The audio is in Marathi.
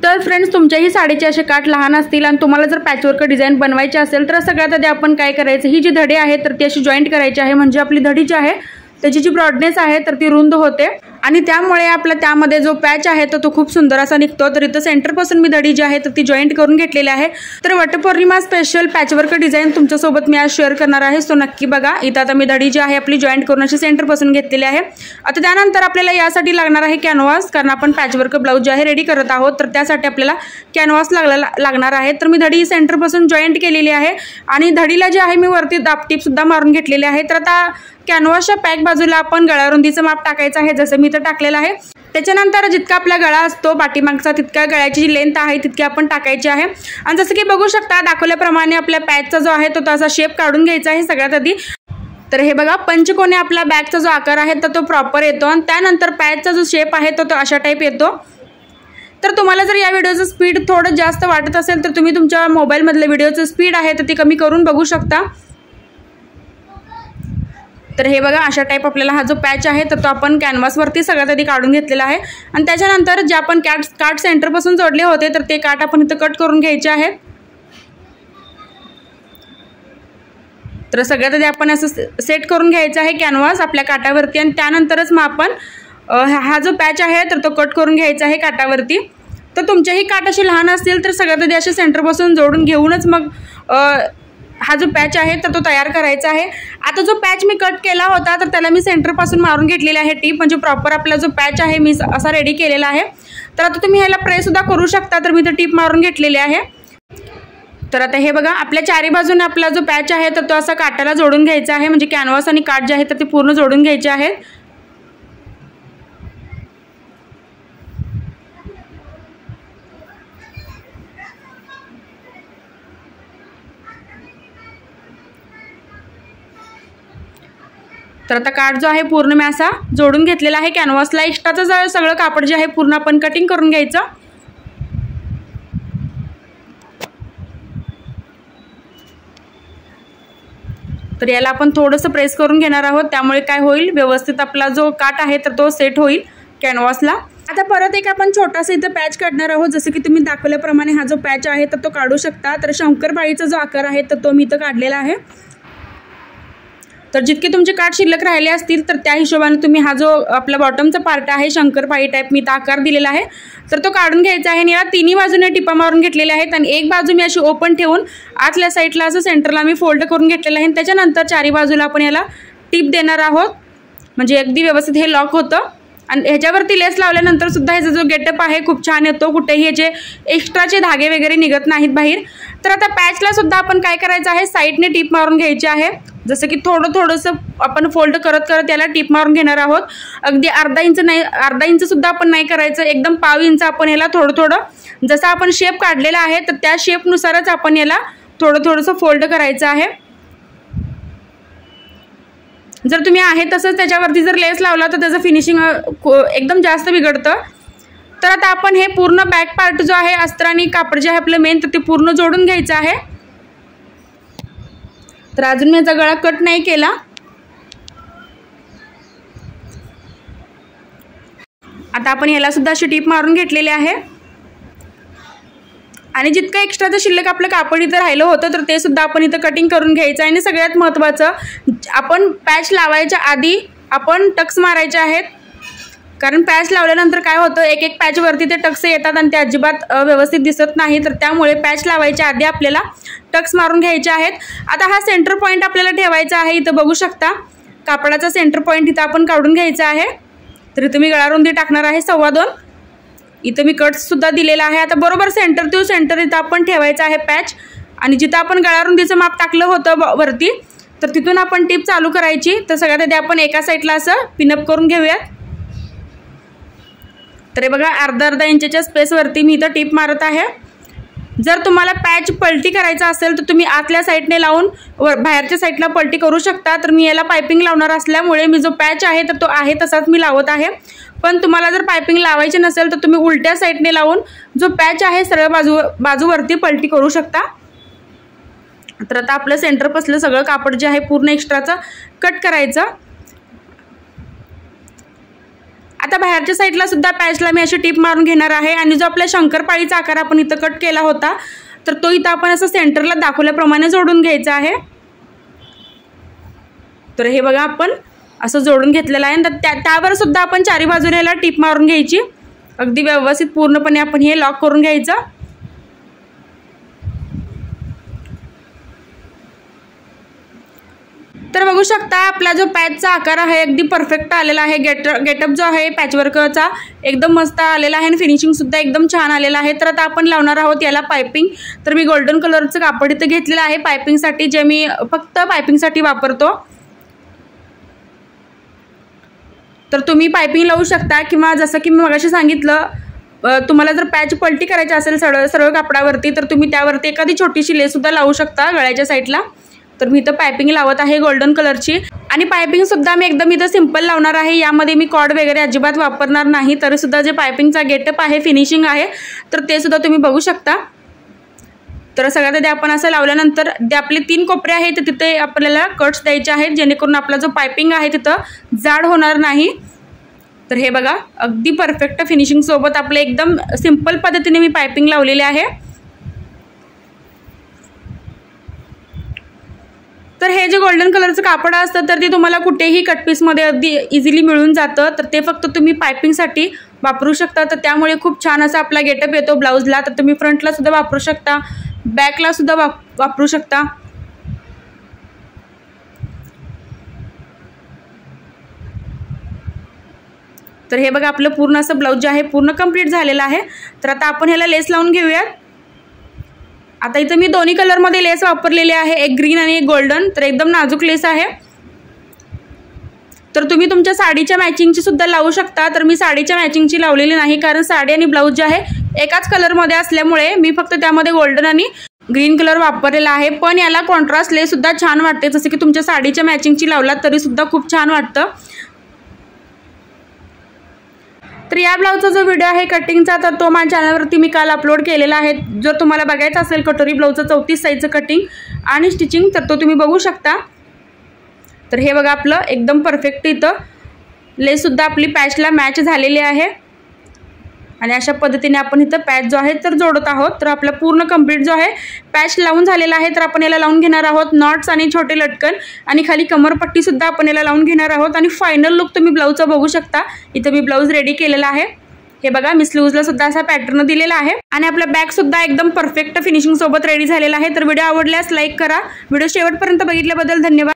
तर फ्रेंड्स, तुमच्याही साडीचे असे काठ लहान असतील आणि तुम्हाला जर पॅचवर्क डिझाईन बनवायची असेल तर सगळ्यात आधी आपण काय करायचं, ही जी धडी आहे तर ती अशी जॉईंट करायची आहे, म्हणजे आपली धडी जी आहे त्याची जी ब्रॉडनेस आहे तर ती रुंद होते आणि त्यामुळे आपला त्यामध्ये जो पॅच आहे तो खूप सुंदर असा निघतो। तर इथं सेंटरपासून मी धडी जी आहे तर ती जॉईंट करून घेतलेली आहे। तर वटपौर्णिमा स्पेशल पॅचवर्क डिझाईन तुमच्यासोबत मी आज शेअर करणार आहे, सो नक्की बघा। इथं आता मी धडी जी आहे आपली जॉईंट करून अशी सेंटरपासून घेतलेली आहे। आता त्यानंतर आपल्याला यासाठी लागणार आहे कॅनव्हास, कारण आपण पॅचवर्क ब्लाऊज जे आहे रेडी करत आहोत, तर त्यासाठी आपल्याला कॅनव्हास लागणार आहे। तर मी धडी सेंटरपासून जॉईंट केलेली आहे आणि धडीला जे आहे मी वरती दाबटीप सुद्धा मारून घेतलेली आहे। तर आता कॅनव्हासच्या पॅक बाजूला आपण गळारुंदीचं माप टाकायचं आहे, जसं मी इथं टाकलेलं आहे। त्याच्यानंतर जितका आपला गळा असतो पाठीमागचा तितका गळ्याची जी लेंथ आहे तितकी आपण टाकायची आहे आणि जसं की बघू शकता दाखवल्याप्रमाणे आपल्या पॅचचा जो आहे तो तसा शेप काढून घ्यायचा आहे सगळ्यात आधी। तर हे बघा, पंचकोनी आपला बॅकचा जो आकार आहे तर तो प्रॉपर येतो आणि त्यानंतर पॅचचा जो शेप आहे तो अशा टाईप येतो। तर तुम्हाला जर या व्हिडिओचं स्पीड थोडं जास्त वाटत असेल तर तुम्ही तुमच्या मोबाईलमधलं व्हिडिओचं स्पीड आहे तर ती कमी करून बघू शकता। तर हे बघा, अशा टाईप आपल्याला हा जो पॅच आहे तर तो आपण कॅनव्हासवरती सगळ्यात आधी काढून घेतलेला आहे आणि त्याच्यानंतर जे आपण काठ सेंटरपासून जोडले होते तर ते काठ आपण इथं कट करून घ्यायचे आहेत। तर सगळ्यात आधी आपण असं सेट करून घ्यायचं आहे कॅनव्हास आपल्या काठावरती आणि त्यानंतरच मग आपण हा जो पॅच आहे तर तो कट करून घ्यायचा आहे काठावरती। तर तुमच्याही काठ असे लहान असतील तर सगळ्यात आधी असे सेंटरपासून जोडून घेऊनच मग हा जो पॅच आहे तर तो तयार करायचा आहे। आता जो पॅच मी कट केला होता तर त्याला मी सेंटरपासून मारून घेतलेला आहे टीप, म्हणजे प्रॉपर आपला जो पॅच आहे मी असा रेडी केलेला आहे। तर आता तुम्ही ह्याला प्रेससुद्धा करू शकता, तर मी तर टीप मारून घेतलेली आहे। तर आता हे बघा, आपल्या चारी बाजूने आपला जो पॅच आहे तर तो असा काठाला जोडून घ्यायचा आहे, म्हणजे कॅनव्हास आणि काठ जे आहे तर ते पूर्ण जोडून घ्यायचे आहेत। तर आता काठ जो आहे पूर्ण मी असा जोडून घेतलेला आहे कॅनव्हासला। एक्स्ट्राचं सगळं कापड जे आहे पूर्ण आपण कटिंग करून घ्यायचं। तर याला आपण थोडंसं प्रेस करून घेणार आहोत, त्यामुळे काय होईल, व्यवस्थित आपला जो काठ आहे तर तो सेट होईल कॅनव्हासला। आता परत एक आपण छोटासा इथं पॅच काढणार आहोत, जसं की तुम्ही दाखवल्याप्रमाणे हा जो पॅच आहे तर तो काढू शकता। तर शंकरपाळीचा जो आकार आहे तर तो मी इथं काढलेला आहे। तर जितके तुमचे काठ शिल्लक राहिले असतील तर त्या हिशोबाने तुम्ही हा जो आपला बॉटमचा पार्ट आहे शंकरपाळी टाईप मी आकार दिलेला आहे तर तो काढून घ्यायचा आहे। आणि याला तिन्ही बाजूने टिपा मारून घेतलेल्या आहेत आणि एक बाजू मी अशी ओपन ठेवून आतल्या साईडला असं सेंटरला मी फोल्ड करून घेतलेलं आहे। त्याच्यानंतर चारी बाजूला आपण याला टिप देणार आहोत, म्हणजे अगदी व्यवस्थित हे लॉक होतं आणि ह्याच्यावरती लेस लावल्यानंतर सुद्धा ह्याचा जो गेटअप आहे खूप छान येतो, कुठेही ह्याचे एक्स्ट्राचे धागे वगैरे निघत नाहीत बाहेर। तर आता पॅचला सुद्धा आपण काय करायचं आहे, साईडने टिप मारून घ्यायची आहे, जसं की थोडंसं आपण फोल्ड करत याला टिप मारून घेणार आहोत। अगदी अर्धा इंच सुद्धा आपण नाही करायचं, एकदम पाव इंच आपण याला थोडं जसं आपण शेप काढलेला आहे तर त्या शेपनुसारच आपण याला थोडंसं फोल्ड करायचं आहे। जर तुम्ही आहे तसंच त्याच्यावरती जर लेस लावला तर त्याचं फिनिशिंग एकदम जास्त बिघडतं। तर आता आपण हे पूर्ण बॅक पार्ट जो आहे अस्तर आणि कापड जे आहे आपलं मेन तर ते पूर्ण जोडून घ्यायचं आहे। तर अजून मी याचा गळा कट नाही केला। आता आपण याला सुद्धा अशी टीप मारून घेतलेली आहे आणि जितकं एक्स्ट्राचं शिल्लक आपलं कापड इथं राहिलं होतं तर ते सुद्धा आपण इथं कटिंग करून घ्यायचं आहे। आणि सगळ्यात महत्त्वाचं, आपण पॅच लावायच्या आधी आपण टक्स मारायचे आहेत, कारण पॅच लावल्यानंतर काय होतं, एक पॅचवरती ते टक्स येतात आणि ते अजिबात व्यवस्थित दिसत नाही। तर त्यामुळे पॅच लावायच्या आधी आपल्याला टक्स मारून घ्यायचे आहेत। आता हा सेंटर पॉईंट आपल्याला ठेवायचा आहे, इथं बघू शकता कापडाचा सेंटर पॉईंट इथं आपण काढून घ्यायचा आहे। तर इथं मी गळारुंदी टाकणार आहे 2.25। इथं मी कटसुद्धा दिलेला आहे। आता बरोबर सेंटर टू सेंटर इथं आपण ठेवायचं आहे पॅच आणि जिथं आपण गळारुंदीचं माप टाकलं होतं वरती तर तिथून आपण टिप चालू करायची। तर सगळ्यात आधी आपण एका साईडला असं पिनअप करून घेऊयात। तर हे बघा, अर्धा इंचच्या स्पेसवरती मी इथं टिप मारत आहे। जर तुम्हाला पॅच पलटी करायचा असेल तर तुम्ही आतल्या साईडने लावून बाहेरच्या साईडला पलटी करू शकता। तर मी याला पायपिंग लावणार असल्यामुळे मी जो पॅच आहे तर तो आहे तसाच मी लावत आहे, पण तुम्हाला जर पायपिंग लावायची नसेल तर तुम्ही उलट्या साईडने लावून जो पॅच आहे सरळ बाजूवरती पलटी करू शकता। तर आता आपलं सेंटरपासलं सगळं कापड जे आहे पूर्ण एक्स्ट्राचं कट करायचं। आता बाहेरच्या साईडला सुद्धा पॅचला मी अशी टिप मारून घेणार आहे आणि जो आपला शंकरपाळीचा आकार आपण इथं कट केला होता तर तो इथं आपण असं सेंटरला दाखवल्याप्रमाणे जोडून घ्यायचा आहे। तर हे बघा आपण असं जोडून घेतलेलं आहे। तर त्यावर सुद्धा आपण चारी बाजूने याला टिप मारून घ्यायची, अगदी व्यवस्थित पूर्णपणे आपण हे लॉक करून घ्यायचं। तर बघू शकता आपला जो पॅचचा आकार आहे अगदी परफेक्ट आलेला आहे। गेटअप जो आहे पॅचवर्कचा एकदम मस्त आलेला आहे आणि फिनिशिंग सुद्धा एकदम छान आलेला आहे। तर आता आपण लावणार आहोत याला पाइपिंग। तर मी गोल्डन कलरचं कापड इथे घेतलेलं आहे पाइपिंगसाठी, जे मी फक्त पाइपिंगसाठी वापरतो। तर तुम्ही पाइपिंग लावू शकता किंवा जसं की मी मगाशी सांगितलं तुम्हाला जर पॅच पलटी करायची असेल सरळ कापडावरती तर तुम्ही त्यावरती एखादी छोटीशी लेस सुद्धा लावू शकता गळ्याच्या साईडला। तर मी इथं पाइपिंग लावत आहे गोल्डन कलरची आणि पाइपिंग सुद्धा मी एकदम इथं सिंपल लावणार आहे। यामध्ये मी कॉर्ड वगैरे अजिबात वापरणार नाही। तरी सुद्धा जे पाइपिंगचा गेटअप आहे फिनिशिंग आहे तर ते सुद्धा तुम्ही बघू शकता। तर सगळ्यात आधी आपण असं लावल्यानंतर जे आपले 3 कोपरे आहेत तिथे आपल्याला कट्स द्यायचे आहेत जेणेकरून आपला जो पाइपिंग आहे तिथं जाड होणार नाही। तर हे बघा अगदी परफेक्ट फिनिशिंग सोबत आपले एकदम सिंपल पद्धतीने मी पाइपिंग लावलेली आहे। तर हे जे गोल्डन कलरचं कापड असतं तर ते तुम्हाला कुठेही कटपीसमध्ये अगदी इझिली मिळून जातं। तर ते फक्त तुम्ही पाइपिंगसाठी वापरू शकता। तर त्यामुळे खूप छान असा आपला गेटअप येतो ब्लाउजला। तर तुम्ही फ्रंटला सुद्धा वापरू शकता, बॅकला सुद्धा वापरू शकता। तर हे बघा आपलं पूर्ण असं ब्लाउज जे आहे पूर्ण कंप्लीट झालेलं आहे। तर आता आपण ह्याला लेस लावून घेऊयात। आता इथं मी दोन्ही कलरमध्ये लेस वापरलेली आहे, एक ग्रीन आणि एक गोल्डन। तर एकदम नाजूक लेस आहे। तर तुम्ही तुमच्या साडीच्या मॅचिंगची सुद्धा लावू शकता। तर मी साडीच्या मॅचिंगची लावलेली नाही कारण साडी आणि ब्लाउज जे आहे एकाच कलरमध्ये असल्यामुळे मी फक्त त्यामध्ये गोल्डन आणि ग्रीन कलर वापरलेला आहे। पण याला कॉन्ट्रास्ट लेस सुद्धा छान वाटते, जसं की तुमच्या साडीच्या मॅचिंगची लावलात तरी सुद्धा खूप छान वाटतं। तर या ब्लाउजचा जो व्हिडिओ आहे कटिंगचा तर तो माझ्या चॅनलवरती मी काल अपलोड केलेला आहे। जर तुम्हाला बघायचं असेल कटोरी ब्लाउजचं 34 साईजचं कटिंग आणि स्टिचिंग तर तो तुम्ही बघू शकता। तर हे बघा आपलं एकदम परफेक्ट इथं लेस सुद्धा आपली पॅचला मॅच झालेली आहे आणि अशा पद्धतीने आपण इथं पॅच जो आहे तर जोडत आहोत। तर आपला पूर्ण कंप्लीट जो आहे पॅच लावून झालेला आहे। तर आपण याला लावून घेणार आहोत नॉट्स आणि छोटे लटकन आणि खाली कमरपट्टी सुद्धा आपण याला लावून घेणार आहोत आणि फायनल लुक तुम्ही ब्लाउजचा बघू शकता। इथं मी ब्लाउज रेडी केलेला आहे। हे बघा मी स्लीव्जला सुद्धा असा पॅटर्न दिलेला आहे आणि आपला बॅक सुद्धा एकदम परफेक्ट फिनिशिंग सोबत रेडी झालेला आहे। तर व्हिडिओ आवडल्यास लाईक करा। व्हिडिओ शेवटपर्यंत बघितल्याबद्दल धन्यवाद।